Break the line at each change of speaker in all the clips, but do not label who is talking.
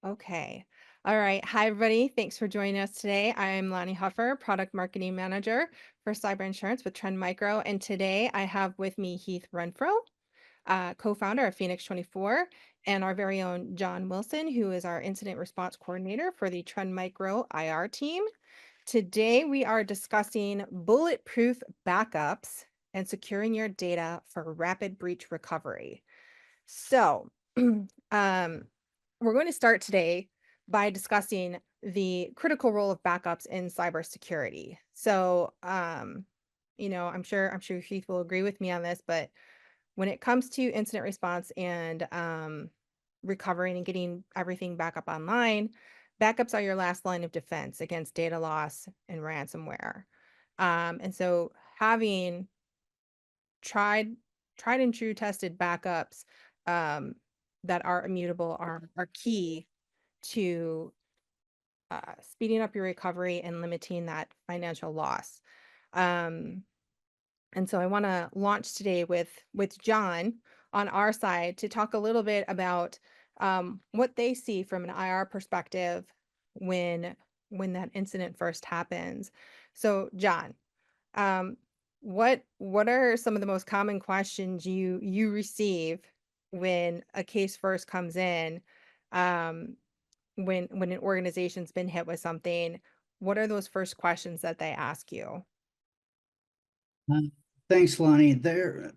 Okay. All right. Hi, everybody. Thanks for joining us today. I'm Lonnie Huffer, Product Marketing Manager for Cyber Insurance with Trend Micro. And today I have with me Heath Renfro, co-founder of Phoenix 24, and our very own John Wilson, who is our Incident Response Coordinator for the Trend Micro IR team. Today we are discussing bulletproof backups and securing your data for rapid breach recovery. So, we're going to start today by discussing the critical role of backups in cybersecurity. So, I'm sure Heath will agree with me on this, but when it comes to incident response and recovering and getting everything back up online, backups are your last line of defense against data loss and ransomware. And so having tried tried and true tested backups um, that are immutable are key to speeding up your recovery and limiting that financial loss. Um, and so I want to launch today with John on our side to talk a little bit about what they see from an IR perspective when when that incident first happens. So John, um, what are some of the most common questions you receive when a case first comes in, um, when an organization's been hit with something? What are those first questions that they ask you?
Uh, Thanks, Lonnie. They're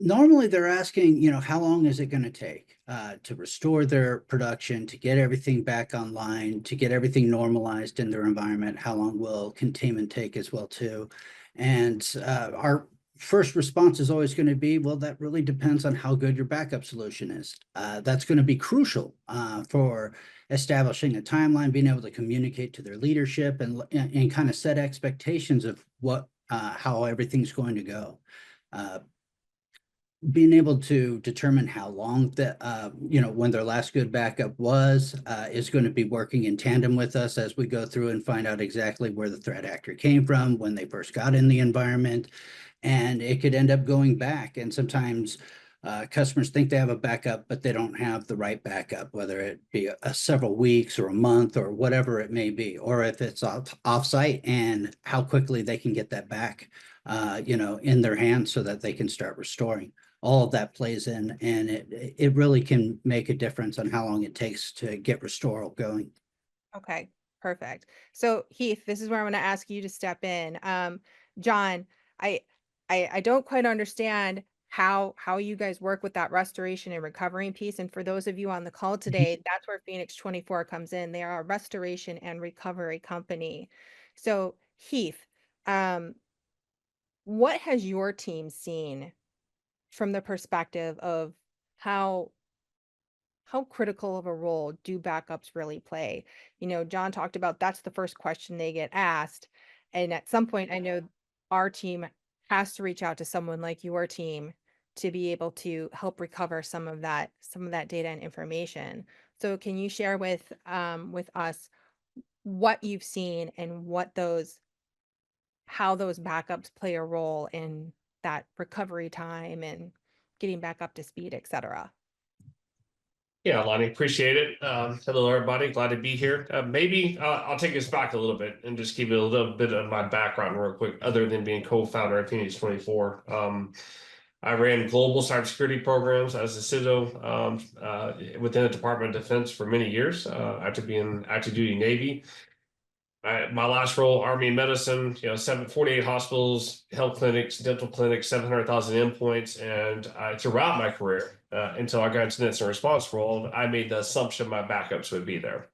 asking, how long is it going to take to restore their production, to get everything back online, to get everything normalized in their environment? How long will containment take as well, too? And our first response is always going to be, well, that really depends on how good your backup solution is. That's going to be crucial for establishing a timeline, being able to communicate to their leadership and kind of set expectations of how everything's going to go. Uh, Being able to determine how long when their last good backup was, is going to be working in tandem with us as we go through and find out exactly where the threat actor came from, when they first got in the environment, and it could end up going back. And sometimes customers think they have a backup, but they don't have the right backup, whether it be several weeks or a month or whatever it may be, or if it's off-site and how quickly they can get that back, in their hands so that they can start restoring. All of that plays in, and it really can make a difference on how long it takes to get restore going.
Okay, perfect. So Heath, this is where I'm going to ask you to step in. John, I, I don't quite understand how you guys work with that restoration and recovering piece. And for those of you on the call today, that's where Phoenix 24 comes in. They are a restoration and recovery company. So Heath, um, what has your team seen from the perspective of how how critical of a role do backups really play? John talked about that's the first question they get asked. And at some point, I know our team has to reach out to someone like your team to be able to help recover some of that data and information. So can you share with us what you've seen and how those backups play a role in that recovery time and getting back up to speed, et cetera?
Yeah, Lonnie, appreciate it. Hello, everybody. Glad to be here. Maybe I'll take us back a little bit and just give you a little bit of my background real quick, other than being co-founder at Phoenix 24. I ran global cybersecurity programs as a CISO within the Department of Defense for many years after being active duty Navy. My last role, Army medicine, 748 hospitals, health clinics, dental clinics, 700,000 endpoints. And throughout my career, until I got into the incident response role, I made the assumption my backups would be there.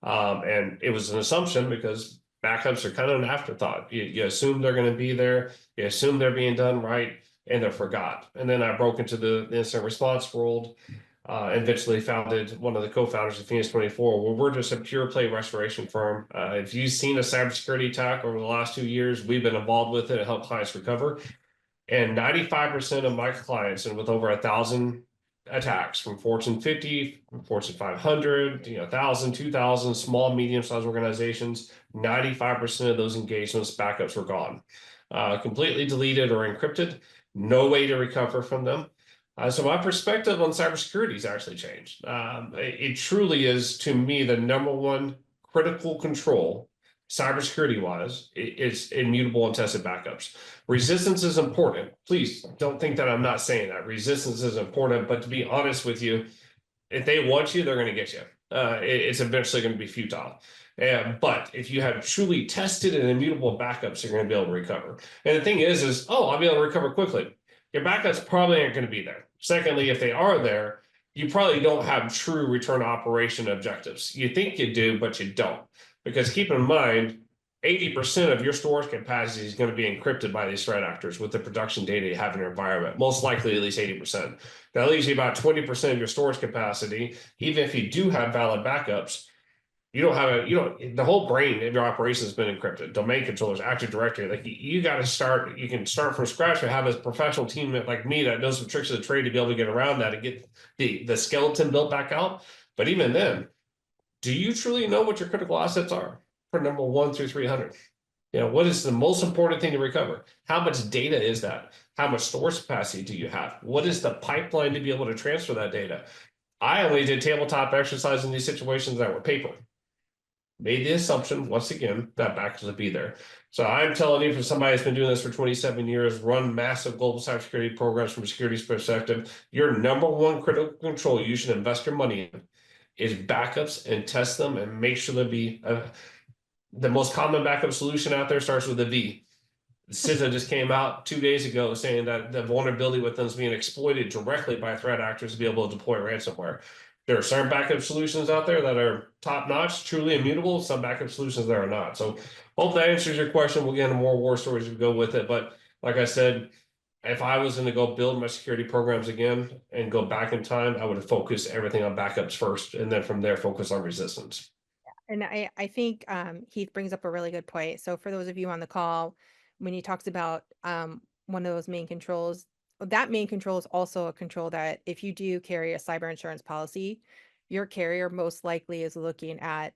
And it was an assumption because backups are kind of an afterthought. You assume they're going to be there, you assume they're being done right, and they're forgot. And then I broke into the incident response world, eventually founded one of the co-founders of Phoenix 24, where we're just a pure play restoration firm. If you've seen a cybersecurity attack over the last 2 years, we've been involved with it and help clients recover. And 95% of my clients, and with over 1,000 attacks from Fortune 50, from Fortune 500, 1,000, 2,000, small, medium-sized organizations, 95% of those engagements backups were gone, completely deleted or encrypted, no way to recover from them. So my perspective on cybersecurity has actually changed. It truly is, to me, the number one critical control, cybersecurity wise, is immutable and tested backups. Resistance is important. Please don't think that I'm not saying that. Resistance is important, but to be honest with you, if they want you, they're going to get you. It's eventually going to be futile. But if you have truly tested and immutable backups, you're going to be able to recover. And the thing is, I'll be able to recover quickly. Your backups probably aren't going to be there. Secondly, if they are there, you probably don't have true return to operation objectives. You think you do, but you don't. Because keep in mind, 80% of your storage capacity is going to be encrypted by these threat actors with the production data you have in your environment, most likely at least 80%. That leaves you about 20% of your storage capacity. Even if you do have valid backups, you don't have the whole brain of your operation has been encrypted. Domain controllers, Active Directory, like you got to start, you can start from scratch or have a professional team like me that knows some tricks of the trade to be able to get around that and get the skeleton built back out. But even then, do you truly know what your critical assets are for number 1 through 300? What is the most important thing to recover? How much data is that? How much storage capacity do you have? What is the pipeline to be able to transfer that data? I only did tabletop exercise in these situations that were paper. Made the assumption, once again, that backups would be there. So I'm telling you, for somebody that's been doing this for 27 years, run massive global cybersecurity programs from a security perspective, your number one critical control you should invest your money in is backups and test them and make sure there be the most common backup solution out there starts with a V. CISA just came out 2 days ago saying that the vulnerability with them is being exploited directly by threat actors to be able to deploy ransomware. There are certain backup solutions out there that are top notch, truly immutable, some backup solutions that are not. So hope that answers your question. We'll get into more war stories as we go with it. But like I said, if I was going to go build my security programs again and go back in time, I would have focused everything on backups first, and then from there focus on resistance.
And I think Heath brings up a really good point. So for those of you on the call, when he talks about one of those main controls, that main control is also a control that if you do carry a cyber insurance policy, your carrier most likely is looking at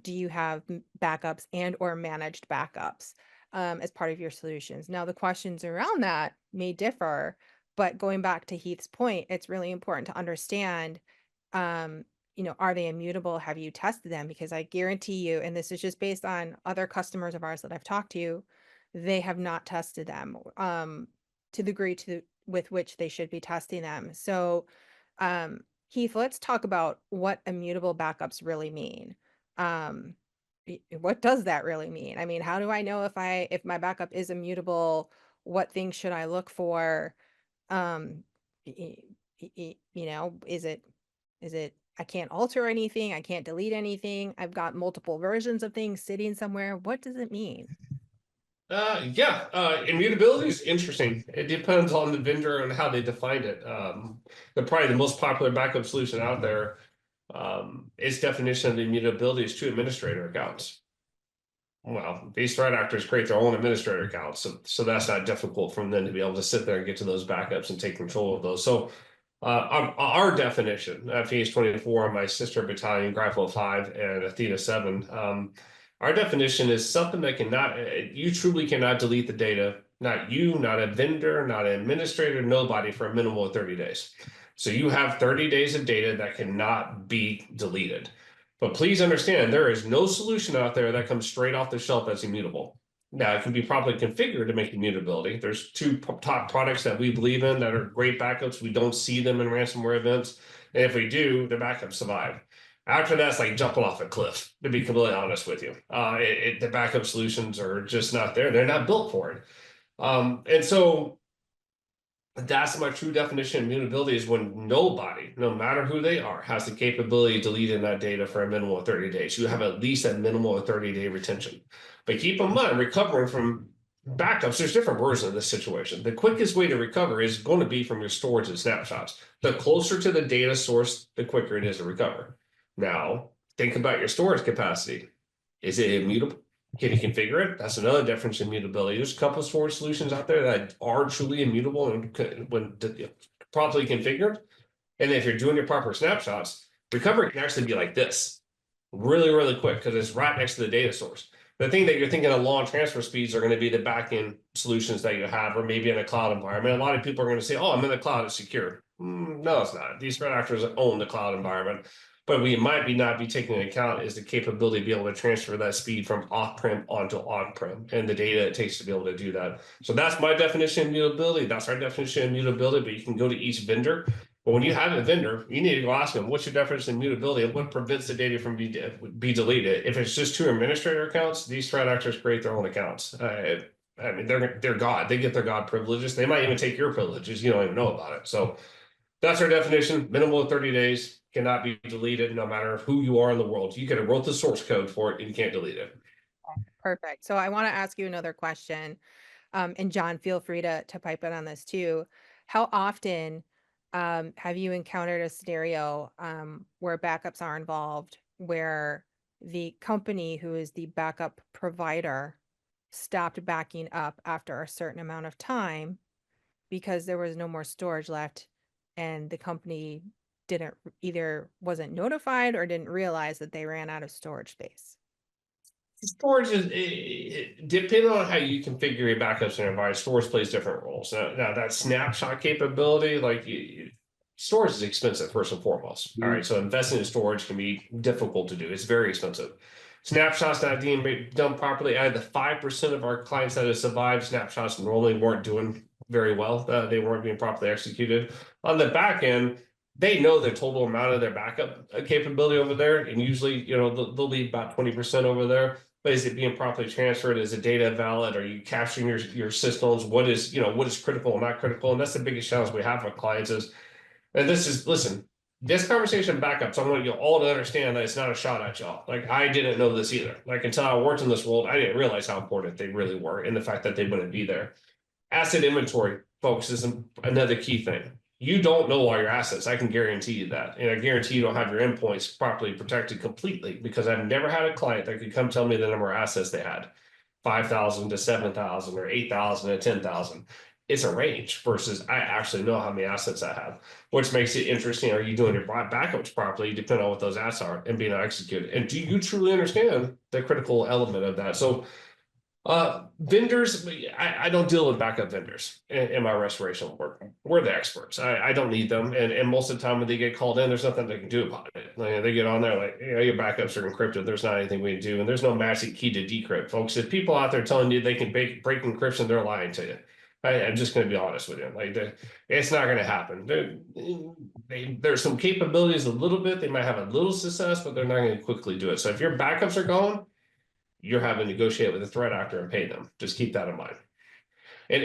do you have backups and or managed backups as part of your solutions. Now the questions around that may differ, but going back to Heath's point, it's really important to understand are they immutable? Have you tested them? Because I guarantee you, and this is just based on other customers of ours that I've talked to, they have not tested them to the degree with which they should be testing them. So, Heath, let's talk about what immutable backups really mean. What does that really mean? I mean, how do I know if my backup is immutable? What things should I look for? Is it I can't alter anything, I can't delete anything, I've got multiple versions of things sitting somewhere? What does it mean?
Immutability is interesting. It depends on the vendor and how they defined it. Probably the most popular backup solution out there, its definition of immutability is 2 administrator accounts. Well, these threat actors create their own administrator accounts, so that's not difficult for them to be able to sit there and get to those backups and take control of those. So our definition at Phoenix 24, my sister battalion, Grapple 5, and Athena 7, our definition is something that you truly cannot delete the data, not you, not a vendor, not an administrator, nobody, for a minimum of 30 days. So you have 30 days of data that cannot be deleted. But please understand, there is no solution out there that comes straight off the shelf that's immutable. Now, it can be properly configured to make immutability. There's 2 top products that we believe in that are great backups. We don't see them in ransomware events. And if we do, the backups survive. After that's like jumping off a cliff, to be completely honest with you. The backup solutions are just not there. They're not built for it. And so that's my true definition of immutability, is when nobody, no matter who they are, has the capability of deleting that data for a minimum of 30 days. You have at least a minimum of 30-day retention. But keep in mind, recovering from backups, there's different versions of this situation. The quickest way to recover is going to be from your storage and snapshots. The closer to the data source, the quicker it is to recover. Now, think about your storage capacity. Is it immutable? Can you configure it? That's another difference in immutability. There's a couple of storage solutions out there that are truly immutable and when properly configured. And if you're doing your proper snapshots, recovery can actually be like this. Really, really quick, because it's right next to the data source. The thing that you're thinking of long transfer speeds are going to be the back end solutions that you have, or maybe in a cloud environment. A lot of people are going to say, "Oh, I'm in the cloud; it's secure." No, it's not. These threat actors own the cloud environment, but we might not be taking into account is the capability to be able to transfer that speed from off-prem onto on-prem and the data it takes to be able to do that. So that's my definition of mutability. That's our definition of mutability. But you can go to each vendor. But when you have a vendor, you need to go ask them, what's your definition of mutability and what prevents the data from be deleted? If it's just two administrator accounts, these threat actors create their own accounts. I mean, they're God. They get their God privileges. They might even take your privileges. You don't even know about it. So that's our definition. Minimal of 30 days, cannot be deleted no matter who you are in the world. You could have wrote the source code for it and you can't delete it.
Perfect. So I want to ask you another question. And John, feel free to pipe in on this too. How often have you encountered a scenario where backups are involved, where the company who is the backup provider stopped backing up after a certain amount of time because there was no more storage left, and the company either wasn't notified or didn't realize that they ran out of storage space?
Storage is depending on how you configure your backups in your environment. Storage plays different roles. Now that snapshot capability, like storage is expensive first and foremost. All right, so investing in storage can be difficult to do. It's very expensive. Snapshots not being done properly. I had the 5% of our clients that have survived snapshots normally weren't doing very well. They weren't being properly executed. On the back end, they know the total amount of their backup capability over there, and usually, they'll leave about 20% over there. But is it being properly transferred? Is the data valid? Are you capturing your systems? What is critical and not critical? And that's the biggest challenge we have with clients is, and listen, this conversation backups, I want you all to understand that it's not a shot at y'all. Like, I didn't know this either. Like, until I worked in this world, I didn't realize how important they really were and the fact that they wouldn't be there. Asset inventory, folks, is another key thing. You don't know all your assets. I can guarantee you that. And I guarantee you don't have your endpoints properly protected completely, because I've never had a client that could come tell me the number of assets they had. 5,000 to 7,000 or 8,000 to 10,000. It's a range versus I actually know how many assets I have, which makes it interesting. Are you doing your backups properly, depending on what those assets are and being executed? And do you truly understand the critical element of that? So vendors, I don't deal with backup vendors in my restoration work. We're the experts. I don't need them. And most of the time when they get called in, there's nothing they can do about it. Like, they get on there like, your backups are encrypted. There's not anything we can do. And there's no magic key to decrypt, folks. If people out there telling you they can break encryption, they're lying to you. I'm just going to be honest with you. Like, it's not going to happen. There's some capabilities a little bit. They might have a little success, but they're not going to quickly do it. So if your backups are gone, you're having to negotiate with a threat actor and pay them. Just keep that in mind. And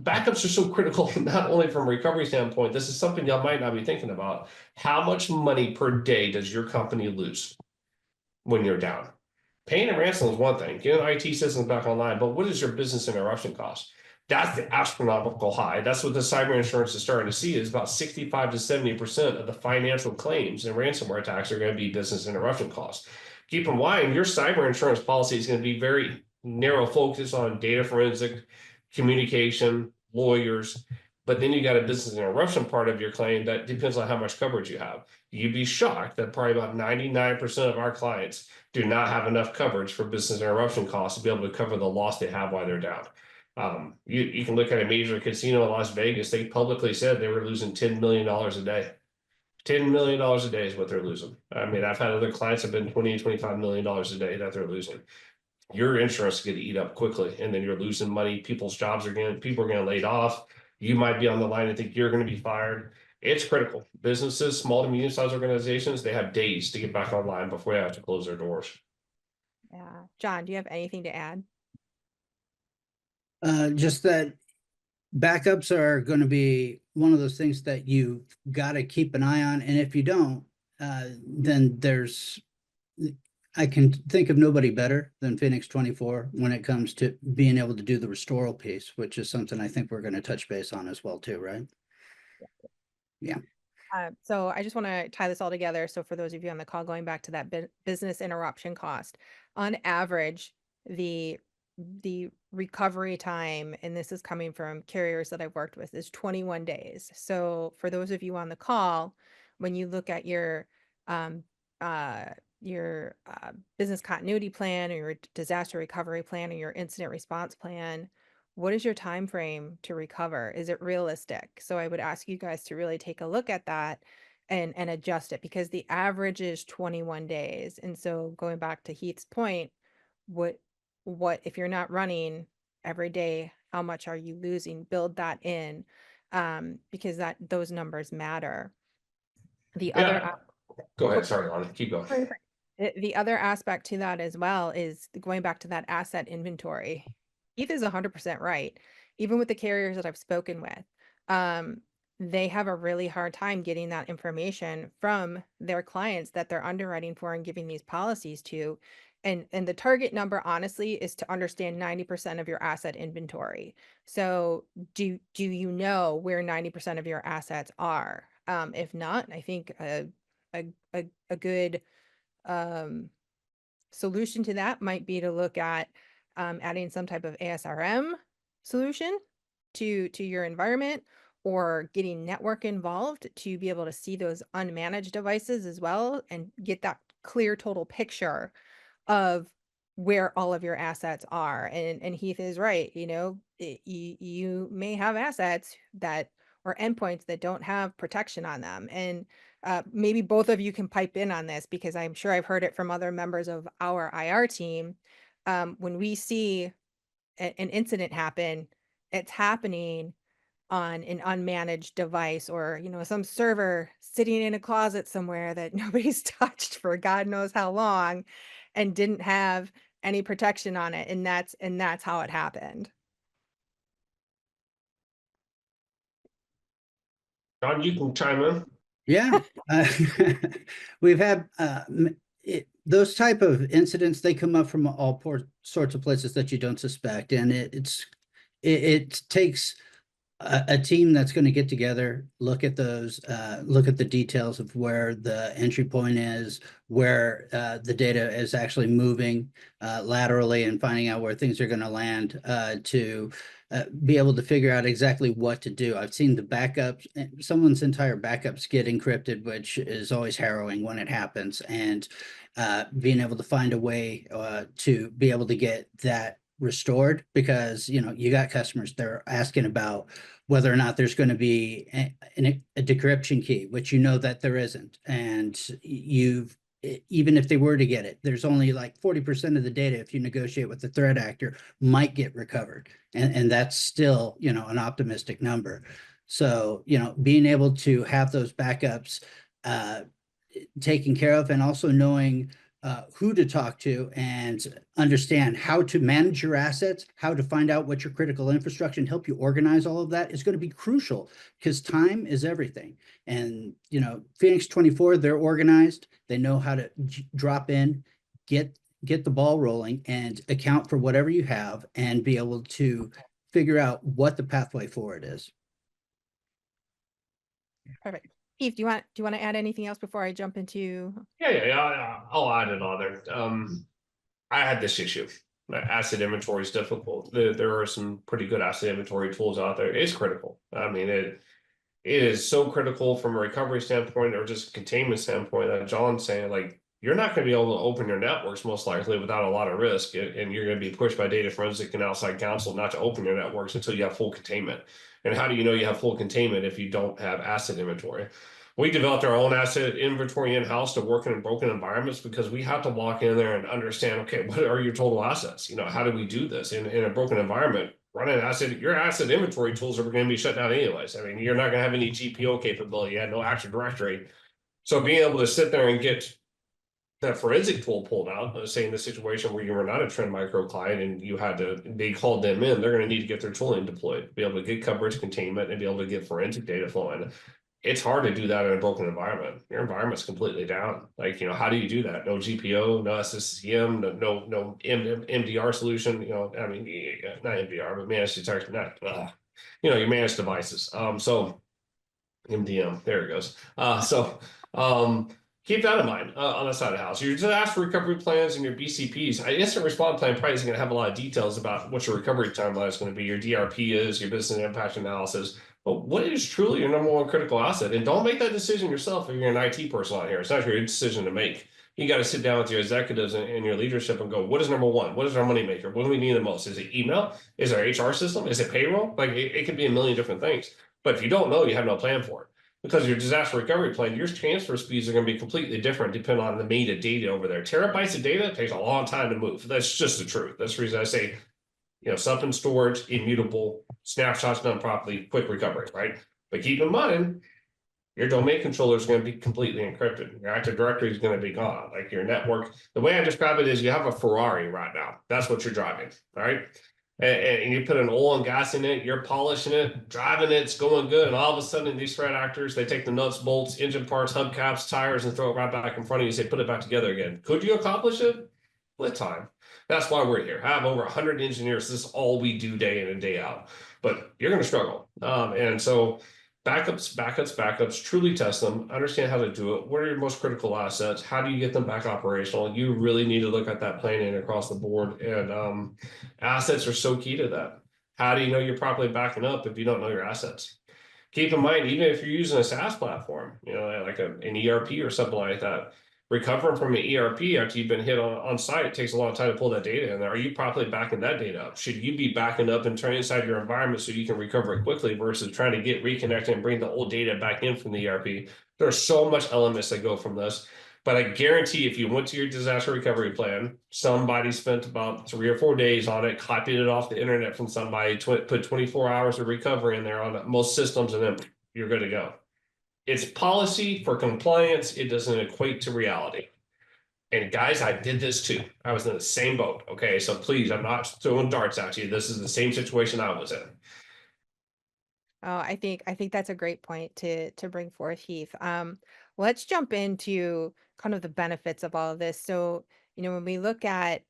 backups are so critical, not only from a recovery standpoint. This is something y'all might not be thinking about. How much money per day does your company lose when you're down? Paying a ransom is one thing, getting IT systems back online, but what is your business interruption cost? That's the astronomical high. That's what the cyber insurance is starting to see, is about 65 to 70% of the financial claims and ransomware attacks are going to be business interruption costs. Keep in mind, your cyber insurance policy is going to be very narrow focus on data forensic, communication, lawyers, but then you got a business interruption part of your claim that depends on how much coverage you have. You'd be shocked that probably about 99% of our clients do not have enough coverage for business interruption costs to be able to cover the loss they have while they're down. You can look at a major casino in Las Vegas. They publicly said they were losing $10 million a day. $10 million a day is what they're losing. I mean, I've had other clients have been $20, $25 million a day that they're losing. Your insurance is going to eat up quickly, and then you're losing money. People's jobs people are getting laid off. You might be on the line and think you're going to be fired. It's critical. Businesses, small to medium-sized organizations, they have days to get back online before they have to close their doors.
Yeah. John, do you have anything to add?
Just that backups are going to be one of those things that you got to keep an eye on. And if you don't, then I can think of nobody better than Phoenix 24 when it comes to being able to do the restoral piece, which is something I think we're going to touch base on as well too, right? Yeah.
So I just want to tie this all together. So for those of you on the call, going back to that business interruption cost, on average, the recovery time, and this is coming from carriers that I've worked with, is 21 days. So for those of you on the call, when you look at your business continuity plan or your disaster recovery plan or your incident response plan, what is your time frame to recover? Is it realistic? So I would ask you guys to really take a look at that and adjust it, because the average is 21 days. And so going back to Heath's point, what if you're not running every day, how much are you losing? Build that in, because those numbers matter. The other
Yeah. Go
Oh,
ahead. Sorry, Lonnie. Keep going.
sorry. The other aspect to that as well is going back to that asset inventory. Keith is 100% right. Even with the carriers that I've spoken with, they have a really hard time getting that information from their clients that they're underwriting for and giving these policies to. And the target number, honestly, is to understand 90% of your asset inventory. So do you know where 90% of your assets are? If not, I think a good solution to that might be to look at adding some type of ASRM solution to your environment, or getting network involved to be able to see those unmanaged devices as well and get that clear total picture of where all of your assets are. And Heath is right, you may have assets that, or endpoints that don't have protection on them. And maybe both of you can pipe in on this, because I'm sure I've heard it from other members of our IR team. When we see an incident happen, it's happening on an unmanaged device, or some server sitting in a closet somewhere that nobody's touched for God knows how long, and didn't have any protection on it. And that's how it happened.
John, you can chime in.
Yeah, we've had those type of incidents. They come up from all sorts of places that you don't suspect, and it takes a team that's going to get together, look at those, look at the details of where the entry point is, where the data is actually moving laterally, and finding out where things are going to land to be able to figure out exactly what to do. I've seen the backups, someone's entire backups get encrypted, which is always harrowing when it happens, and being able to find a way to be able to get that restored, because you got customers, they're asking about whether or not there's going to be a decryption key, which that there isn't. And even if they were to get it, there's only like 40% of the data, if you negotiate with the threat actor, might get recovered. And that's still, an optimistic number. So, being able to have those backups taken care of, and also knowing who to talk to and understand how to manage your assets, how to find out what your critical infrastructure, and help you organize all of that is going to be crucial, because time is everything. And, Phoenix 24, they're organized. They know how to drop in, get the ball rolling, and account for whatever you have, and be able to figure out what the pathway forward is.
Perfect. Heath, do you want to add anything else before I jump into?
Yeah. I'll add it on there. I had this issue. Asset inventory is difficult. There are some pretty good asset inventory tools out there. It's critical. I mean, it is so critical from a recovery standpoint, or just containment standpoint, that John's saying, like, you're not going to be able to open your networks most likely without a lot of risk, and you're going to be pushed by data forensic and outside counsel not to open your networks until you have full containment. And how do you know you have full containment if you don't have asset inventory? We developed our own asset inventory in-house to work in broken environments, because we have to walk in there and understand, okay, what are your total assets? How do we do this in a broken environment? Running your asset inventory tools are going to be shut down anyways. I mean, you're not going to have any GPO capability. You had no Active Directory. So being able to sit there and get that forensic tool pulled out, say in the situation where you were not a Trend Micro client and they called them in, they're going to need to get their tooling deployed, to be able to get coverage containment and be able to get forensic data flowing. It's hard to do that in a broken environment. Your environment's completely down. Like, how do you do that? No GPO, no SSCM, no MDR solution. I mean, not MDR, but managed detection. Your managed devices. So MDM, there it goes. Keep that in mind on the side of the house. Your disaster recovery plans and your BCPs. An instant response plan probably isn't going to have a lot of details about what your recovery timeline is going to be. Your DRP is, your business impact analysis. But what is truly your number one critical asset? And don't make that decision yourself if you're an IT person out here. It's not your decision to make. You got to sit down with your executives and your leadership and go, what is number one? What is our money maker? What do we need the most? Is it email? Is it our HR system? Is it payroll? Like it could be a million different things. But if you don't know, you have no plan for it. Because your disaster recovery plan, your transfer speeds are going to be completely different depending on the metadata over there. Terabytes of data takes a long time to move. That's just the truth. That's the reason I say, stuff in storage, immutable, snapshots done properly, quick recovery, right? But keep in mind, your domain controller is going to be completely encrypted. Your Active Directory is going to be gone. Like your network, the way I describe it is you have a Ferrari right now. That's what you're driving, all right? And you put an oil and gas in it, you're polishing it, driving it, it's going good. And all of a sudden, these threat actors, they take the nuts, bolts, engine parts, hubcaps, tires, and throw it right back in front of you and say, put it back together again. Could you accomplish it? With time. That's why we're here. I have over 100 engineers. This is all we do day in and day out. But you're going to struggle. And so backups, truly test them, understand how to do it. What are your most critical assets? How do you get them back operational? You really need to look at that planning across the board. And assets are so key to that. How do you know you're properly backing up if you don't know your assets? Keep in mind, even if you're using a SaaS platform, like an ERP or something like that, recovering from an ERP after you've been hit on site, it takes a long time to pull that data in there. Are you properly backing that data up? Should you be backing up and turning inside your environment so you can recover it quickly versus trying to get reconnected and bring the old data back in from the ERP? There's so much elements that go from this. But I guarantee if you went to your disaster recovery plan, somebody spent about 3 or 4 days on it, copied it off the internet from somebody, put 24 hours of recovery in there on most systems, and then you're good to go. It's policy for compliance. It doesn't equate to reality. And guys, I did this too. I was in the same boat. Okay, so please, I'm not throwing darts at you. This is the same situation I was in.
Oh, I think that's a great point to bring forth, Heath. Let's jump into kind of the benefits of all of this. So, when we look at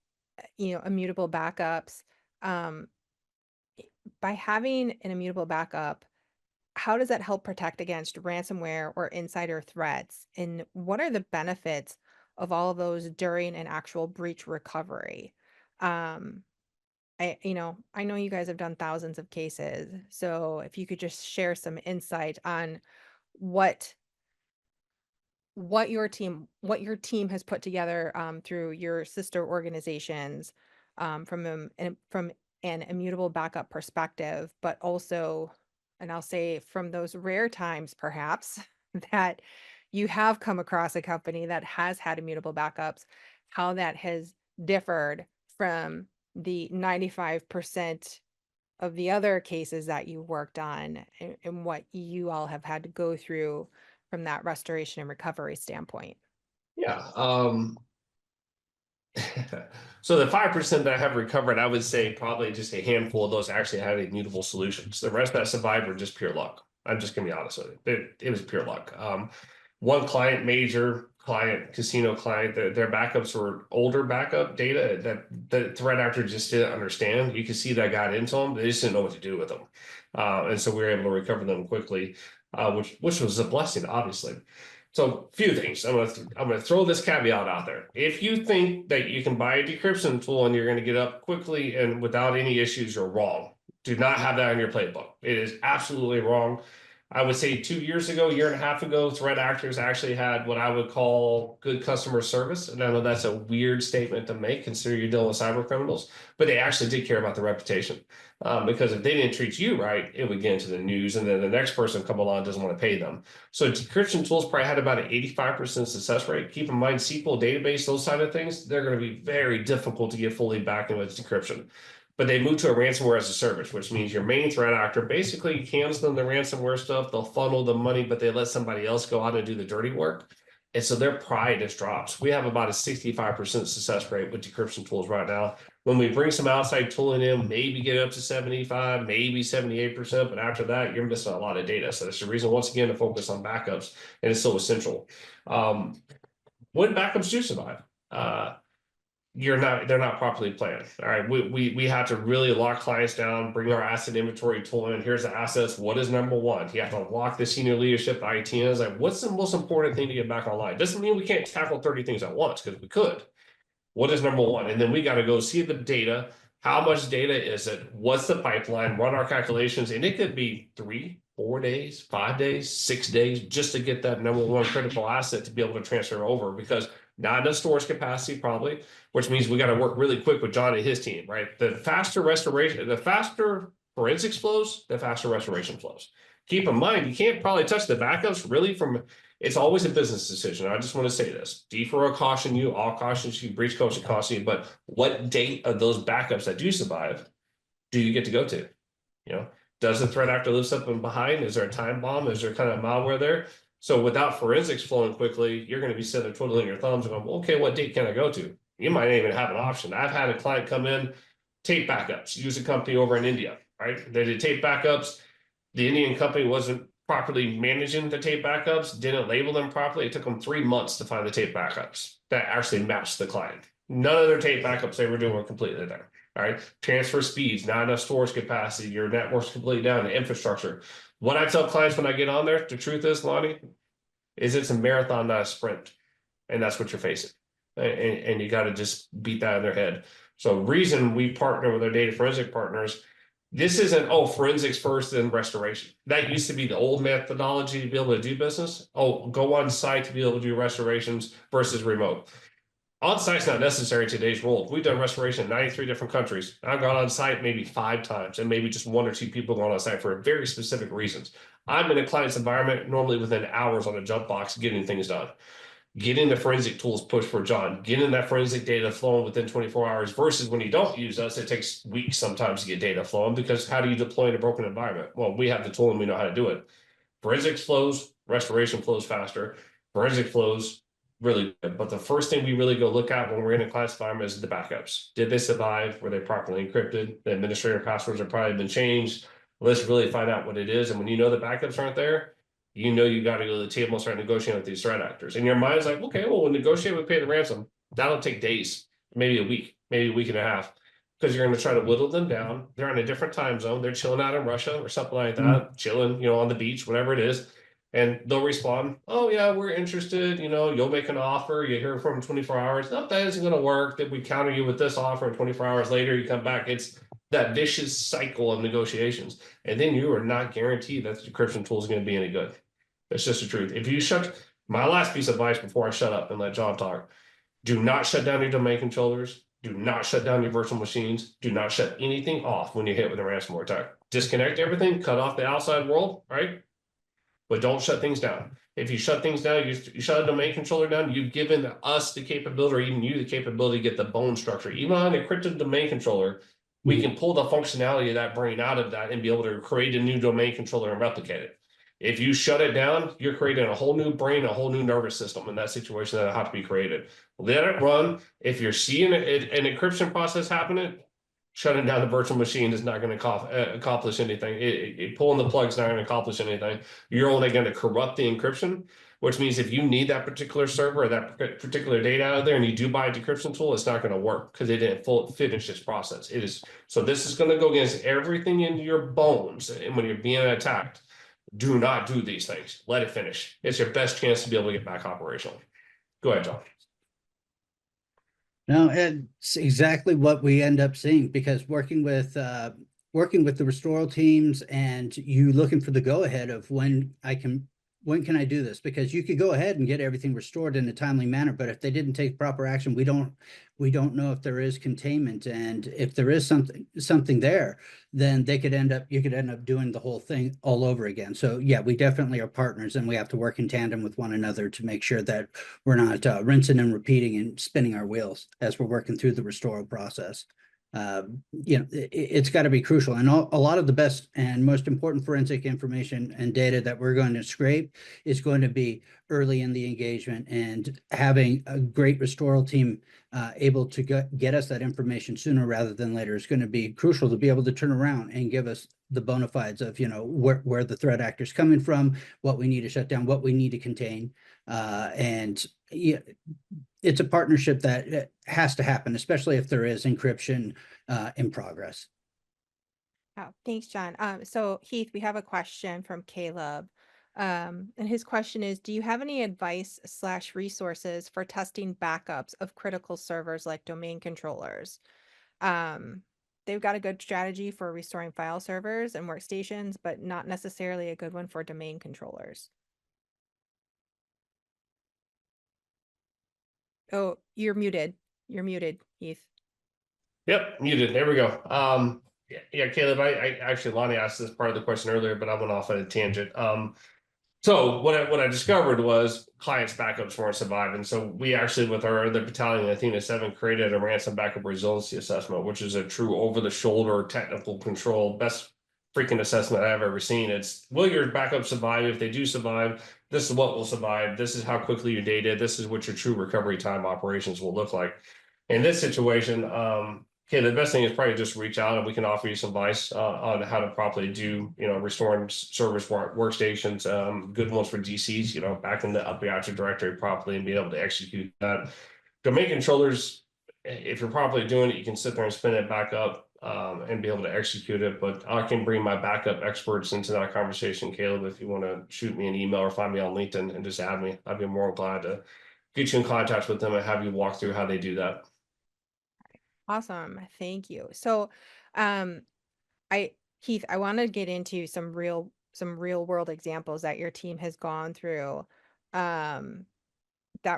immutable backups, by having an immutable backup, how does that help protect against ransomware or insider threats? And what are the benefits of all of those during an actual breach recovery? I know you guys have done thousands of cases, so if you could just share some insight on what your team has put together through your sister organizations from an immutable backup perspective, but also, and I'll say from those rare times perhaps that you have come across a company that has had immutable backups, how that has differed from the 95% of the other cases that you worked on, and what you all have had to go through from that restoration and recovery standpoint.
Yeah. So the 5% that I have recovered, I would say probably just a handful of those actually had immutable solutions. The rest that survived were just pure luck. I'm just gonna be honest with you. It was pure luck. One client, major client, casino client, their backups were older backup data that the threat actor just didn't understand. You could see that got into them. They just didn't know what to do with them. And so we were able to recover them quickly, which was a blessing, obviously. So few things. I'm gonna throw this caveat out there. If you think that you can buy a decryption tool and you're gonna get up quickly and without any issues, you're wrong. Do not have that in your playbook. It is absolutely wrong. I would say 2 years ago, year and a half ago, threat actors actually had what I would call good customer service. And I know that's a weird statement to make, considering you're dealing with cyber criminals, but they actually did care about the reputation. Because if they didn't treat you right, it would get into the news, and then the next person come along doesn't want to pay them. So decryption tools probably had about an 85% success rate. Keep in mind, SQL database, those side of things, they're going to be very difficult to get fully back into decryption. But they moved to a ransomware as a service, which means your main threat actor basically hands them the ransomware stuff. They'll funnel the money, but they let somebody else go out and do the dirty work. And so their pride just drops. We have about a 65% success rate with decryption tools right now. When we bring some outside tooling in, maybe get up to 75, maybe 78%, but after that, you're missing a lot of data. So that's the reason, once again, to focus on backups, and it's so essential. When backups do survive, they're not properly planned. All right. We have to really lock clients down, bring our asset inventory tool in. Here's the assets. What is number one? You have to lock the senior leadership, the IT, and it's like, what's the most important thing to get back online? Doesn't mean we can't tackle 30 things at once, because we could. What is number one? And then we got to go see the data, How much data is it? What's the pipeline? Run our calculations, and it could be 3, 4 days, 5 days, 6 days, just to get that number one critical asset to be able to transfer over, because not enough storage capacity probably, which means we got to work really quick with John and his team, right? The faster restoration, the faster forensics flows, the faster restoration flows. Keep in mind, you can't probably touch the backups really from, it's always a business decision. I just want to say this. D4 caution you, all cautions you, breach caution caution you, but what date of those backups that do survive do you get to go to? You know, does the threat actor live something behind? Is there a time bomb? Is there kind of malware there? So without forensics flowing quickly, you're going to be sitting there twiddling your thumbs and going, well, okay, what date can I go to? You might not even have an option. I've had a client come in, tape backups, use a company over in India, right? They did tape backups. The Indian company wasn't properly managing the tape backups, didn't label them properly. It took them 3 months to find the tape backups that actually matched the client. None of their tape backups they were doing were completely there. All right. Transfer speeds, not enough storage capacity, your network's completely down, the infrastructure. What I tell clients when I get on there, the truth is, Lonnie, is it's a marathon, not a sprint. And that's what you're facing. And you got to just beat that in their head. So reason we partner with our data forensic partners, this isn't, oh, forensics first, then restoration. That used to be the old methodology to be able to do business. Oh, go on site to be able to do restorations versus remote. On-site's not necessary in today's world. We've done restoration in 93 different countries. I've gone on site maybe 5 times, and maybe just 1 or 2 people going on site for very specific reasons. I'm in a client's environment normally within hours on a jump box getting things done. Getting the forensic tools pushed for John, getting that forensic data flowing within 24 hours versus when you don't use us, it takes weeks sometimes to get data flowing, because how do you deploy in a broken environment? Well, we have the tool and we know how to do it. Forensics flows, restoration flows faster. Forensic flows really good. But the first thing we really go look at when we're in a class environment is the backups. Did they survive? Were they properly encrypted? The administrator passwords have probably been changed. Let's really find out what it is. And when you know the backups aren't there, you know you got to go to the table and start negotiating with these threat actors. And your mind's like, okay, well, we'll negotiate, we pay the ransom. That'll take days, maybe a week and a half, because you're going to try to whittle them down. They're on a different time zone. They're chilling out in Russia or something like that, chilling, on the beach, whatever it is. And they'll respond, oh, yeah, we're interested. You'll make an offer. You hear from 24 hours. No, that isn't going to work. Did we counter you with this offer? And 24 hours later, you come back. It's that vicious cycle of negotiations. And then you are not guaranteed that the decryption tool is going to be any good. That's just the truth. If you my last piece of advice before I shut up and let John talk, do not shut down your domain controllers. Do not shut down your virtual machines. Do not shut anything off when you hit with a ransomware attack. Disconnect everything, cut off the outside world, right? But don't shut things down. If you shut things down, you shut a domain controller down, you've given us the capability, or even you the capability to get the bone structure. Even on an encrypted domain controller, we can pull the functionality of that brain out of that and be able to create a new domain controller and replicate it. If you shut it down, you're creating a whole new brain, a whole new nervous system in that situation that'll have to be created. Let it run. If you're seeing an encryption process happening, shutting down the virtual machine is not going to accomplish anything. Pulling the plug is not going to accomplish anything. You're only going to corrupt the encryption, which means if you need that particular server or that particular data out of there and you do buy a decryption tool, it's not going to work because it didn't finish its process. So this is going to go against everything in your bones. And when you're being attacked, do not do these things. Let it finish. It's your best chance to be able to get back operational. Go ahead, John.
No, it's exactly what we end up seeing, because working with the restoral teams and you looking for the go ahead of when can I do this? Because you could go ahead and get everything restored in a timely manner, but if they didn't take proper action, we don't know if there is containment, and if there is something there, then you could end up doing the whole thing all over again. So yeah, we definitely are partners, and we have to work in tandem with one another to make sure that we're not rinsing and repeating and spinning our wheels as we're working through the restoral process. It's got to be crucial, and a lot of the best and most important forensic information and data that we're going to scrape is going to be early in the engagement, and having a great restoral team able to get us that information sooner rather than later is going to be crucial to be able to turn around and give us the bona fides of where the threat actor's coming from, what we need to shut down, what we need to contain, and it's a partnership that has to happen, especially if there is encryption in progress.
Oh, thanks, John. So Heath, we have a question from Caleb. And his question is, do you have any advice/resources for testing backups of critical servers like domain controllers? they've got a good strategy for restoring file servers and workstations, but not necessarily a good one for domain controllers. Oh, you're muted. You're muted, Heath.
Yep, muted. There we go. Yeah, Caleb, I actually, Lonnie asked this part of the question earlier, but I went off on a tangent. So what I discovered was clients' backups weren't surviving. So we actually, with our other battalion, Athena 7, created a ransom backup resiliency assessment, which is a true over-the-shoulder technical control, best freaking assessment I've ever seen. It's, will your backups survive? If they do survive, this is what will survive. This is how quickly your data. This is what your true recovery time operations will look like. In this situation, okay, the best thing is probably just reach out and we can offer you some advice on how to properly do, restoring servers, workstations, good ones for DCs, back in the Active Directory properly and be able to execute that. Domain controllers, if you're properly doing it, you can sit there and spin it back up and be able to execute it. But I can bring my backup experts into that conversation, Caleb, if you want to shoot me an email or find me on LinkedIn and just add me. I'd be more glad to get you in contact with them and have you walk through how they do that.
Awesome. Thank you. So, Heath, I want to get into some real world examples that your team has gone through, that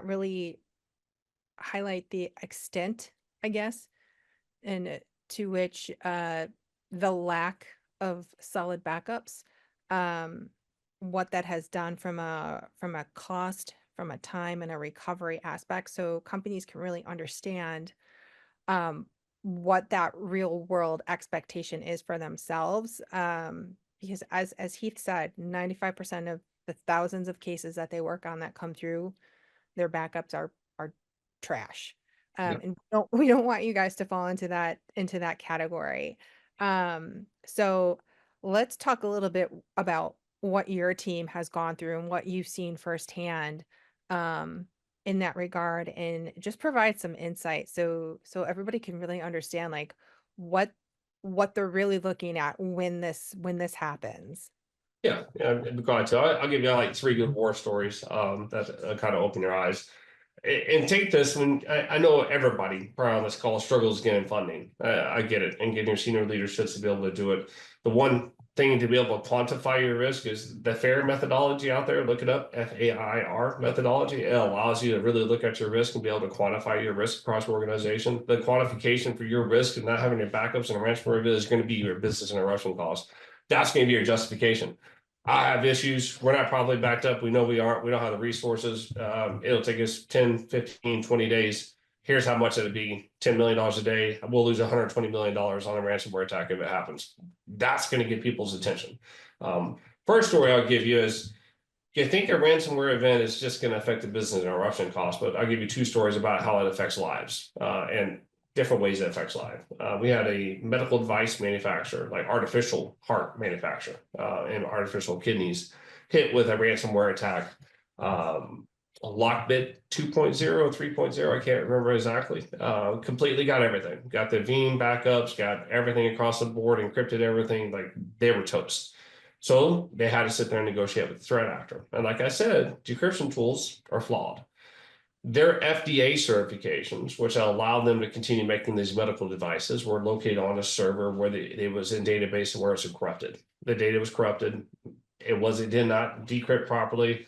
really highlight the extent, I guess, and to which, the lack of solid backups, what that has done from a cost, from a time and a recovery aspect. So companies can really understand, what that real world expectation is for themselves. Because as Heath said, 95% of the thousands of cases that they work on that come through their backups are trash.
Yep.
And we don't want you guys to fall into that category. So let's talk a little bit about what your team has gone through and what you've seen firsthand, in that regard, and just provide some insight so everybody can really understand like what they're really looking at when this happens.
Yeah, I'd be glad to. I'll give you like 3 good war stories that kind of open your eyes. And take this when I know everybody probably on this call struggles getting funding. I get it, and getting your senior leaderships to be able to do it. The one thing to be able to quantify your risk is the FAIR methodology out there. Look it up, FAIR methodology. It allows you to really look at your risk and be able to quantify your risk across your organization. The quantification for your risk and not having your backups and a ransomware is going to be your business interruption cost. That's going to be your justification. I have issues. We're not probably backed up. We know we aren't. We don't have the resources. It'll take us 10, 15, 20 days. Here's how much it'd be, $10 million a day. We'll lose $120 million on a ransomware attack if it happens. That's going to get people's attention. First story I'll give you is, you think a ransomware event is just going to affect the business interruption cost, but I'll give you 2 stories about how it affects lives. And different ways it affects life. We had a medical device manufacturer, like artificial heart manufacturer, and artificial kidneys, hit with a ransomware attack. Lockbit 2.0, 3.0, I can't remember exactly. Completely got everything. Got the Veeam backups, got everything across the board, encrypted everything, like they were toast. So they had to sit there and negotiate with the threat actor. And like I said, decryption tools are flawed. Their FDA certifications, which allowed them to continue making these medical devices, were located on a server where it was in database where it's corrupted. The data was corrupted. It did not decrypt properly.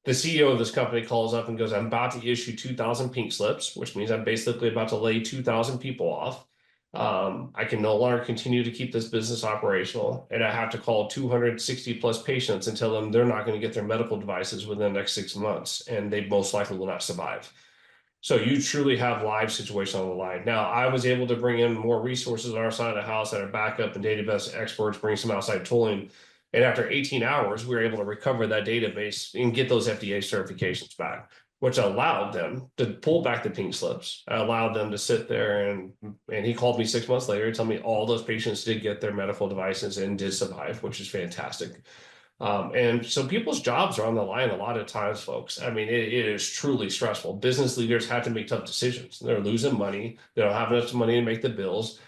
The CEO of this company calls up and goes, I'm about to issue 2,000 pink slips, which means I'm basically about to lay 2,000 people off. I can no longer continue to keep this business operational, and I have to call 260 plus patients and tell them they're not going to get their medical devices within the next 6 months, and they most likely will not survive. So you truly have live situation on the line. Now, I was able to bring in more resources on our side of the house that are backup and database experts, bring some outside tooling. And after 18 hours, we were able to recover that database and get those FDA certifications back, which allowed them to pull back the pink slips, allowed them to sit there and he called me 6 months later and tell me all those patients did get their medical devices and did survive, which is fantastic. And so people's jobs are on the line a lot of times, folks. I mean, it is truly stressful. Business leaders have to make tough decisions. They're losing money. They don't have enough money to make the bills.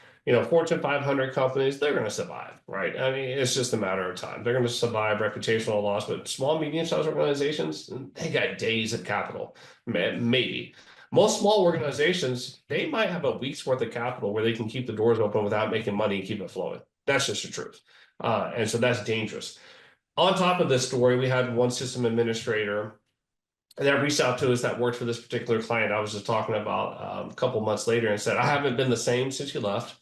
Fortune 500 companies, they're going to survive, right? I mean, it's just a matter of time. They're going to survive reputational loss, but small, medium-sized organizations, they got days of capital, maybe. Most small organizations, they might have a week's worth of capital where they can keep the doors open without making money and keep it flowing. That's just the truth. And so that's dangerous. On top of this story, we had one system administrator that reached out to us that worked for this particular client I was just talking about a couple months later and said, I haven't been the same since you left.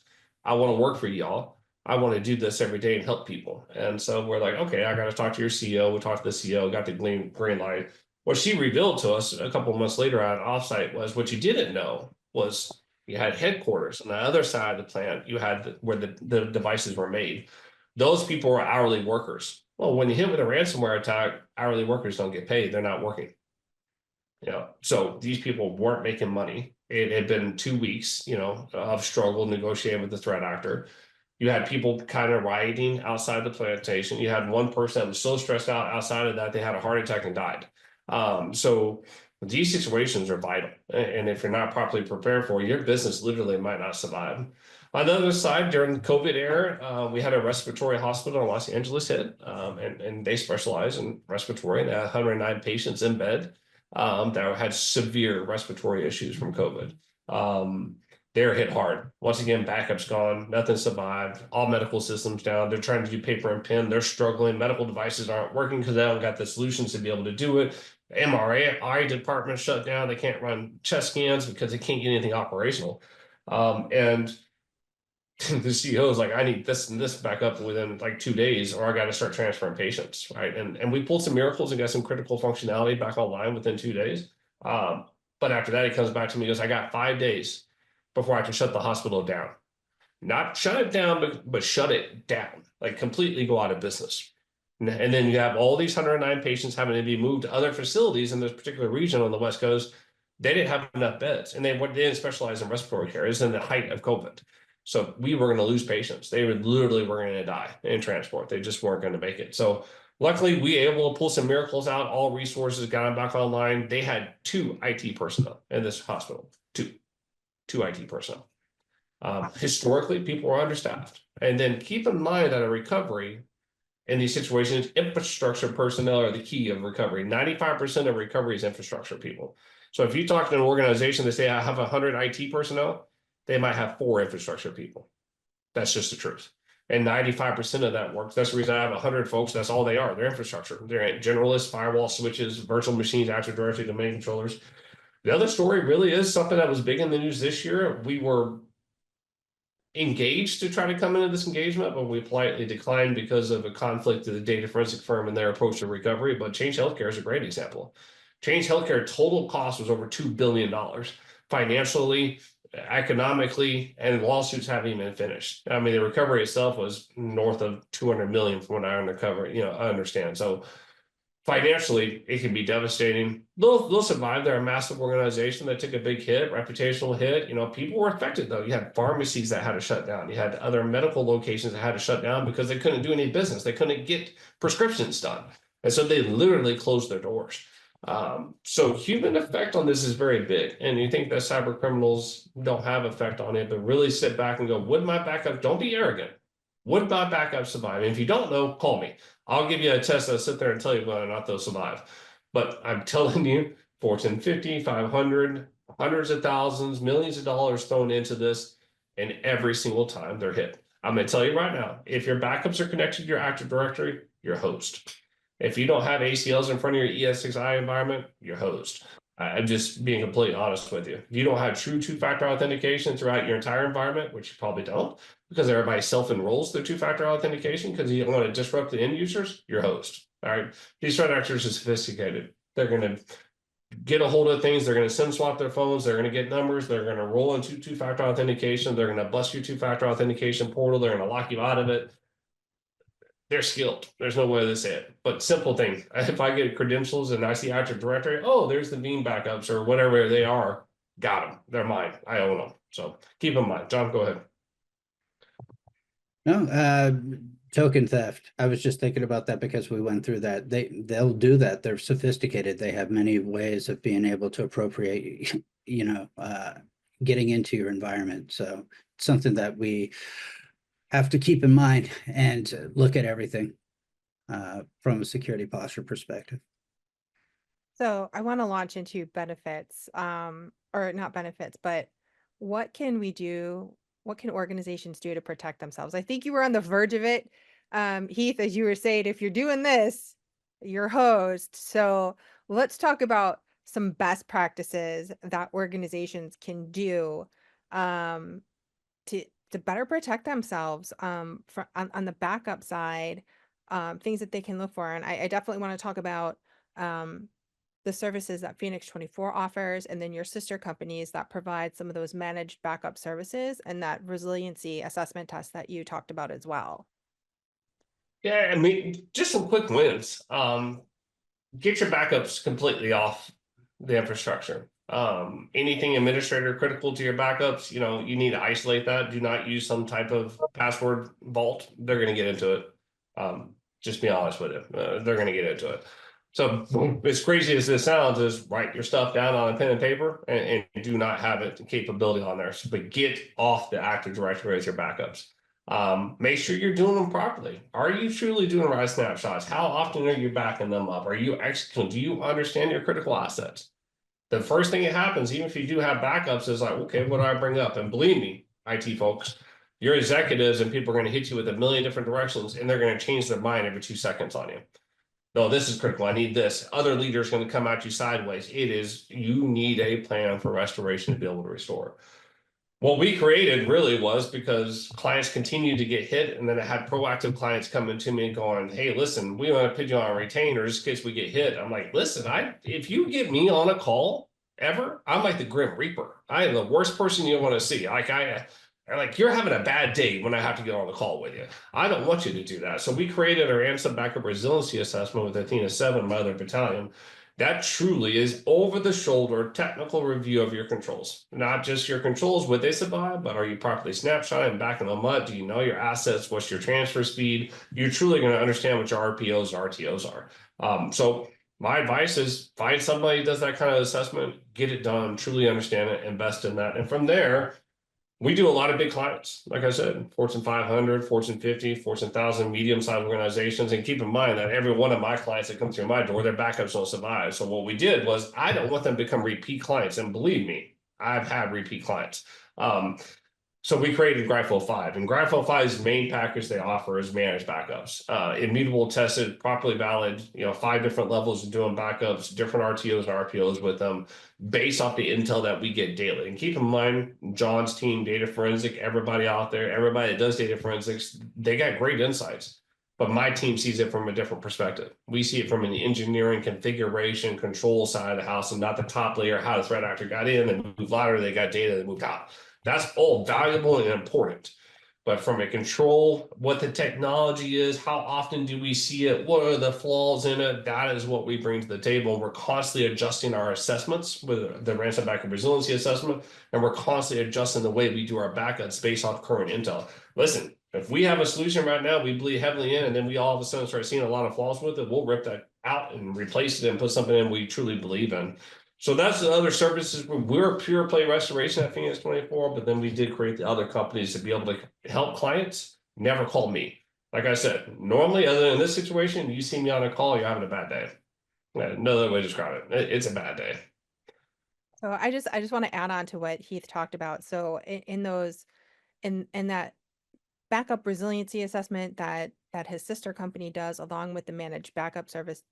I want to work for y'all. I want to do this every day and help people. And so we're like, okay, I got to talk to your CEO. We talked to the CEO, got the green light. What she revealed to us a couple months later at an offsite was what you didn't know was you had headquarters on the other side of the plant. You had where the devices were made. Those people were hourly workers. Well, when you hit with a ransomware attack, hourly workers don't get paid. They're not working. So these people weren't making money. It had been 2 weeks, of struggle negotiating with the threat actor. You had people kind of rioting outside the plantation. You had one person that was so stressed out outside of that, they had a heart attack and died. So these situations are vital. And if you're not properly prepared for it, your business literally might not survive. On the other side, during the COVID era, we had a respiratory hospital in Los Angeles hit, and they specialize in respiratory, and they had 109 patients in bed that had severe respiratory issues from COVID. They're hit hard. Once again, backups gone, nothing survived, all medical systems down. They're trying to do paper and pen. They're struggling. Medical devices aren't working because they don't got the solutions to be able to do it. The MRI department shut down. They can't run chest scans because they can't get anything operational. And the CEO is like, I need this and this back up within like 2 days, or I got to start transferring patients, right? And we pulled some miracles and got some critical functionality back online within 2 days. But after that, he comes back to me and goes, I got 5 days before I can shut the hospital down. Not shut it down, but shut it down, like completely go out of business. And then you have all these 109 patients having to be moved to other facilities in this particular region on the West Coast. They didn't have enough beds, and they didn't specialize in respiratory care. It was in the height of COVID. So we were going to lose patients. They were going to die in transport. They just weren't going to make it. So luckily, we were able to pull some miracles out. All resources got them back online. They had 2 IT personnel in this hospital. Two IT personnel. Historically, people were understaffed. And then keep in mind that a recovery in these situations, infrastructure personnel are the key of recovery. 95% of recovery is infrastructure people. So if you talk to an organization that say, I have 100 IT personnel, they might have 4 infrastructure people. That's just the truth. And 95% of that works. That's the reason I have 100 folks. That's all they are. They're infrastructure. They're generalists, firewall switches, virtual machines, Active Directory, domain controllers. The other story really is something that was big in the news this year. We were engaged to try to come into this engagement, but we politely declined because of a conflict of the data forensic firm and their approach to recovery. But Change Healthcare is a great example. Change Healthcare total cost was over $2 billion financially, economically, and lawsuits haven't even finished. I mean, the recovery itself was north of 200 million from what I understand. So financially, it can be devastating. They'll survive. They're a massive organization that took a big hit, reputational hit. People were affected though. You had pharmacies that had to shut down. You had other medical locations that had to shut down because they couldn't do any business. They couldn't get prescriptions done. And so they literally closed their doors. So human effect on this is very big. And you think that cyber criminals don't have effect on it, but really sit back and go, would my backup, don't be arrogant. Would my backup survive? And if you don't know, call me. I'll give you a test. I'll sit there and tell you whether or not they'll survive. But I'm telling you, Fortune 50, 500, hundreds of thousands, millions of dollars thrown into this, and every single time they're hit. I'm going to tell you right now, if your backups are connected to your Active Directory, you're hosed. If you don't have ACLs in front of your ES6i environment, you're hosed. I'm just being completely honest with you. If you don't have true two-factor authentication throughout your entire environment, which you probably don't, because everybody self-enrolls their two-factor authentication because you don't want to disrupt the end users, you're hosed. All right. These threat actors are sophisticated. They're going to get a hold of things. They're going to SIM swap their phones. They're going to get numbers. They're going to roll into two-factor authentication. They're going to bust your two-factor authentication portal. They're going to lock you out of it. They're skilled. There's no way to say it. But simple thing. If I get credentials and I see Active Directory, oh, there's the Veeam backups or whatever they are. Got them. They're mine. I own them. So keep in mind. John, go ahead.
No, token theft. I was just thinking about that because we went through that. They'll do that. They're sophisticated. They have many ways of being able to appropriate, getting into your environment. So something that we have to keep in mind and look at everything from a security posture perspective.
So I want to launch into benefits, or not benefits, but what can we do? What can organizations do to protect themselves? I think you were on the verge of it, Heath, as you were saying, if you're doing this, you're host. So let's talk about some best practices that organizations can do um, to better protect themselves on the backup side, things that they can look for. And I definitely want to talk about um, the services that Phoenix 24 offers, and then your sister companies that provide some of those managed backup services and that resiliency assessment test that you talked about as well.
Yeah, I mean, just some quick wins. Get your backups completely off the infrastructure. Anything administrator critical to your backups, you need to isolate that. Do not use some type of password vault. They're going to get into it. Just be honest with you. They're going to get into it. So as crazy as this sounds, is write your stuff down on a pen and paper and do not have it capability on there. So, but get off the Active Directory with your backups. Make sure you're doing them properly. Are you truly doing right snapshots? How often are you backing them up? Are you actually, do you understand your critical assets? The first thing that happens, even if you do have backups, is like, okay, what do I bring up? And believe me, IT folks, your executives and people are going to hit you with a million different directions, and they're going to change their mind every 2 seconds on you. No, this is critical. I need this. Other leaders going to come at you sideways. You need a plan for restoration to be able to restore. What we created really was because clients continued to get hit, and then I had proactive clients coming to me and going, hey, listen, we want to put you on a retainer just in case we get hit. I'm like, listen, if you get me on a call ever, I'm like the Grim Reaper. I am the worst person you want to see. Like you're having a bad day when I have to get on the call with you. I don't want you to do that. So we created our ANSA Backup Resiliency Assessment with Athena 7, my other battalion. That truly is over the shoulder technical review of your controls, not just your controls, what they survive, but are you properly snapshotting and backing them up? Do you know your assets? What's your transfer speed? You're truly going to understand what your RPOs, RTOs are. So my advice is find somebody who does that kind of assessment, get it done, truly understand it, invest in that. And from there, we do a lot of big clients, like I said, Fortune 500, Fortune 50, Fortune 1000, medium-sized organizations. And keep in mind that every one of my clients that come through my door, their backups don't survive. So what we did was I don't want them to become repeat clients. And believe me, I've had repeat clients. So we created GraphiCold 5, and GraphiCold 5's main package they offer is managed backups, immutable, tested, properly valid, 5 different levels of doing backups, different RTOs and RPOs with them based off the intel that we get daily. And keep in mind, John's team, data forensic, everybody out there, everybody that does data forensics, they got great insights. But my team sees it from a different perspective. We see it from an engineering, configuration, control side of the house, and not the top layer, how the threat actor got in and moved lateral, they got data that moved out. That's all valuable and important. But from a control, what the technology is, how often do we see it, what are the flaws in it, that is what we bring to the table. We're constantly adjusting our assessments with the Ransom Backup Resiliency Assessment, and we're constantly adjusting the way we do our backups based off current intel. Listen, if we have a solution right now we believe heavily in, and then we all of a sudden start seeing a lot of flaws with it, we'll rip that out and replace it and put something in we truly believe in. So that's the other services. We're a pure play restoration at Phoenix 24, but then we did create the other companies to be able to help clients. Never call me. Like I said, normally, other than this situation, you see me on a call, you're having a bad day. No other way to describe it. It's a bad day.
So I just want to add on to what Heath talked about. So in that backup resiliency assessment that his sister company does, along with the managed backup service,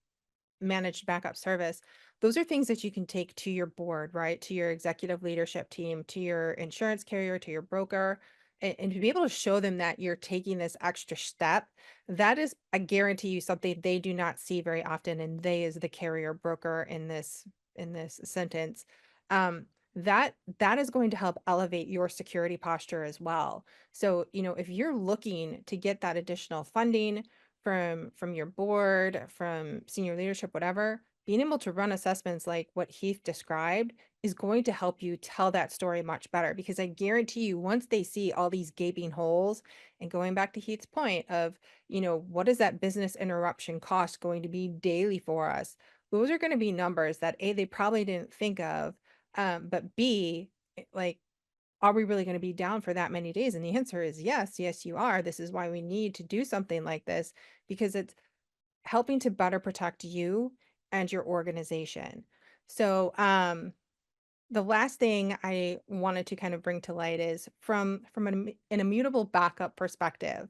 those are things that you can take to your board, right? To your executive leadership team, to your insurance carrier, to your broker, and to be able to show them that you're taking this extra step. That is, I guarantee you, something they do not see very often, and they is the carrier broker in this sentence. That is going to help elevate your security posture as well. So, if you're looking to get that additional funding from your board, from senior leadership, whatever, being able to run assessments like what Heath described is going to help you tell that story much better, because I guarantee you, once they see all these gaping holes, and going back to Heath's point of, what is that business interruption cost going to be daily for us? Those are going to be numbers that A, they probably didn't think of, but B, like are we really going to be down for that many days? And the answer is yes, yes, you are. This is why we need to do something like this, because it's helping to better protect you and your organization. So, the last thing I wanted to kind of bring to light is from an immutable backup perspective.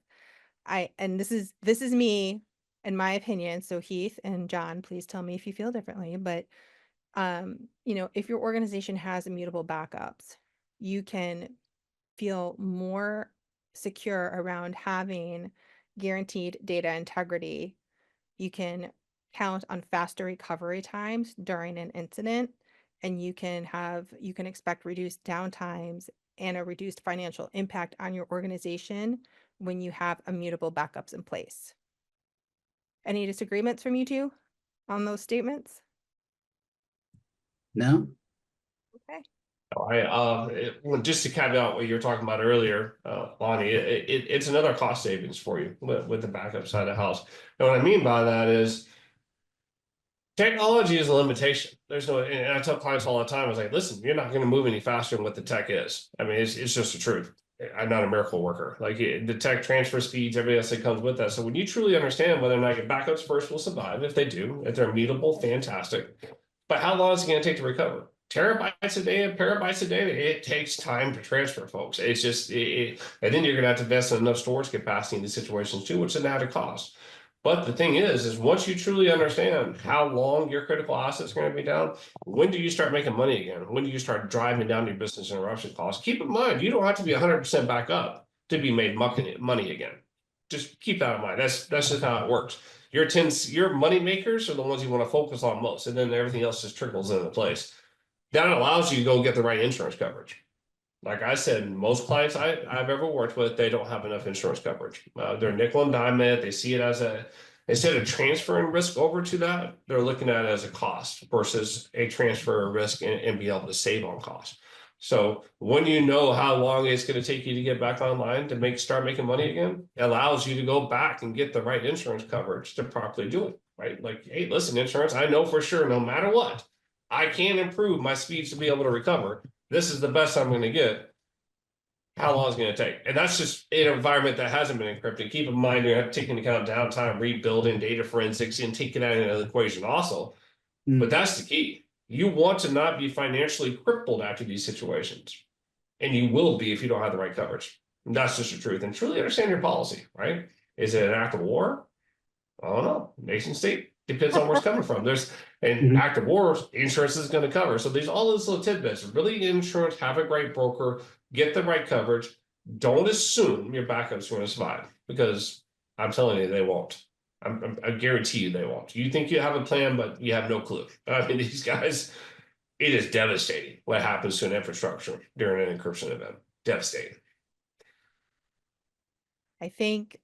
And this is me in my opinion. So Heath and John, please tell me if you feel differently. But if your organization has immutable backups, you can feel more secure around having guaranteed data integrity. You can count on faster recovery times during an incident, and you can expect reduced downtimes and a reduced financial impact on your organization when you have immutable backups in place. Any disagreements from you two on those statements?
No?
Okay.
Well, just to caveat what you were talking about earlier, Lonnie, it's another cost savings for you with the backup side of the house. And what I mean by that is technology is a limitation. There's no, and I tell clients all the time, I was like, listen, you're not going to move any faster than what the tech is. I mean, it's just the truth. I'm not a miracle worker. Like the tech transfer speeds, everything else that comes with that. So when you truly understand whether or not your backups first will survive, if they do, if they're immutable, fantastic. But how long is it going to take to recover? Terabytes a day, petabytes a day, it takes time to transfer, folks. It's just, and then you're going to have to invest in enough storage capacity in these situations too, which is an added cost. But the thing is once you truly understand how long your critical assets are going to be down, when do you start making money again? When do you start driving down your business interruption costs? Keep in mind, you don't have to be 100% back up to be made money again. Just keep that in mind. That's just how it works. Your money makers are the ones you want to focus on most, and then everything else just trickles into place. That allows you to go get the right insurance coverage. Like I said, most clients I've ever worked with, they don't have enough insurance coverage. They're nickel and dime it. They see it as instead of transferring risk over to that, they're looking at it as a cost versus a transfer of risk and be able to save on cost. So when you know how long it's going to take you to get back online to start making money again, it allows you to go back and get the right insurance coverage to properly do it, right? Like, hey, listen, insurance, I know for sure, no matter what, I can improve my speeds to be able to recover. This is the best I'm going to get. How long is it going to take? And that's just in an environment that hasn't been encrypted. Keep in mind, you have to take into account downtime, rebuilding, data forensics, and taking that into the equation also. But that's the key. You want to not be financially crippled after these situations. And you will be if you don't have the right coverage. And that's just the truth. And truly understand your policy, right? Is it an act of war? I don't know. Nation state depends on where it's coming from. There's an act of war, insurance is going to cover. So there's all those little tidbits. Really, insurance, have a great broker, get the right coverage. Don't assume your backup's going to survive, because I'm telling you, they won't. I guarantee you they won't. You think you have a plan, but you have no clue. I mean, these guys, it is devastating what happens to an infrastructure during an encryption event. Devastating.
I think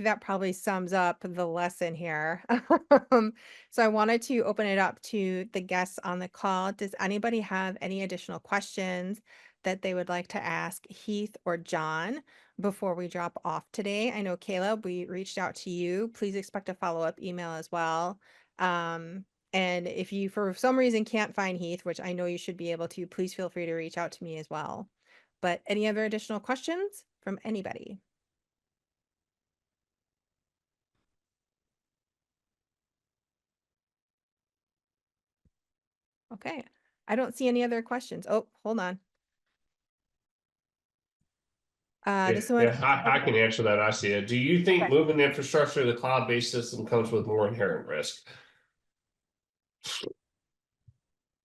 that probably sums up the lesson here. So I wanted to open it up to the guests on the call. Does anybody have any additional questions that they would like to ask Heath or John before we drop off today? I know Caleb, we reached out to you. Please expect a follow-up email as well. And if you for some reason can't find Heath, which I know you should be able to, please feel free to reach out to me as well. But any other additional questions from anybody? Okay, I don't see any other questions. Oh, hold on. This one.
Yeah, I can answer that. I see it. Do you think
Okay.
moving the infrastructure to the cloud-based system comes with more inherent risk?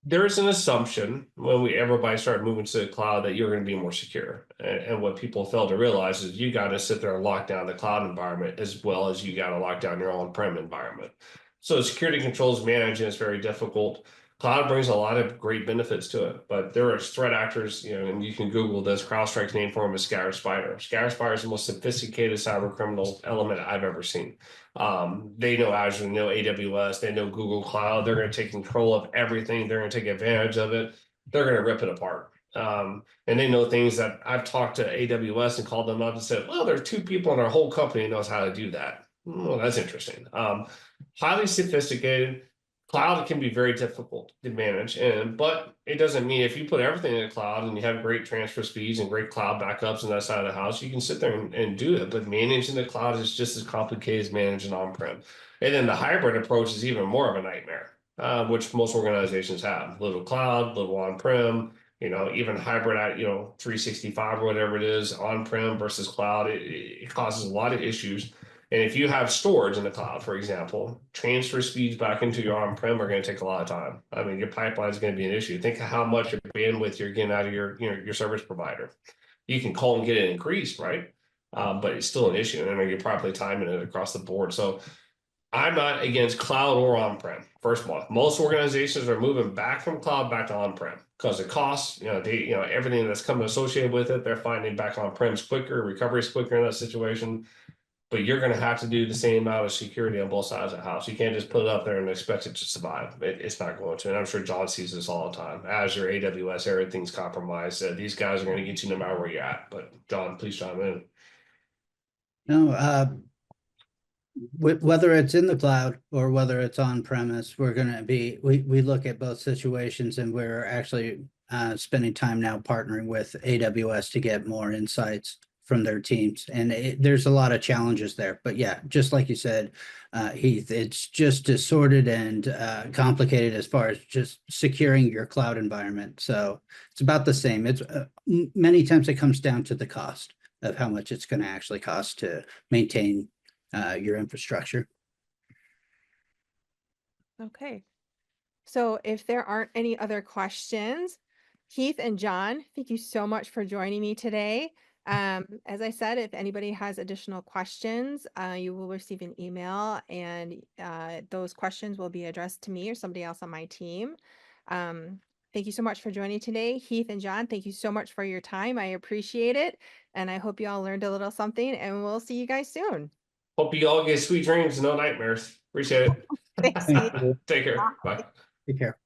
There is an assumption when everybody started moving to the cloud that you're going to be more secure. And what people fail to realize is you got to sit there and lock down the cloud environment as well as you got to lock down your on-prem environment. So security controls management is very difficult. Cloud brings a lot of great benefits to it, but there are threat actors, and you can Google this. CrowdStrike's name for them is ScatterSpider. ScatterSpider is the most sophisticated cyber criminal element I've ever seen. They know Azure, they know AWS, they know Google Cloud. They're going to take control of everything. They're going to take advantage of it. They're going to rip it apart. And they know things that I've talked to AWS and called them up and said, well, there are 2 people in our whole company who knows how to do that. Well, that's interesting. Highly sophisticated. Cloud can be very difficult to manage, but it doesn't mean if you put everything in the cloud and you have great transfer speeds and great cloud backups on that side of the house, you can sit there and do it. But managing the cloud is just as complicated as managing on-prem. And then the hybrid approach is even more of a nightmare, which most organizations have. Little cloud, little on-prem, even hybrid at 365 or whatever it is, on-prem versus cloud. It causes a lot of issues. And if you have storage in the cloud, for example, transfer speeds back into your on-prem are going to take a lot of time. I mean, your pipeline is going to be an issue. Think of how much bandwidth you're getting out of your service provider. You can call and get it increased, right? But it's still an issue, and you're probably timing it across the board. So I'm not against cloud or on-prem. First of all, most organizations are moving back from cloud back to on-prem because it costs, everything that's coming associated with it. They're finding back on-prem's quicker, recovery's quicker in that situation. But you're going to have to do the same amount of security on both sides of the house. You can't just put it up there and expect it to survive. It's not going to. And I'm sure John sees this all the time. Azure, AWS, everything's compromised. These guys are going to get you no matter where you're at. But John, please chime in.
No, whether it's in the cloud or whether it's on premise, we're going to be, we look at both situations, and we're actually spending time now partnering with AWS to get more insights from their teams. And there's a lot of challenges there. But yeah, just like you said, Heath, it's just as sorted and complicated as far as just securing your cloud environment. So it's about the same. It's many times it comes down to the cost of how much it's going to actually cost to maintain your infrastructure.
Okay. So if there aren't any other questions, Heath and John, thank you so much for joining me today. As I said, if anybody has additional questions, you will receive an email, and those questions will be addressed to me or somebody else on my team. Thank you so much for joining today. Heath and John, thank you so much for your time. I appreciate it. And I hope you all learned a little something, and we'll see you guys soon.
Hope you all get sweet dreams and no nightmares. Appreciate it.
Thanks.
Thank you.
Take care. Bye.
Take care.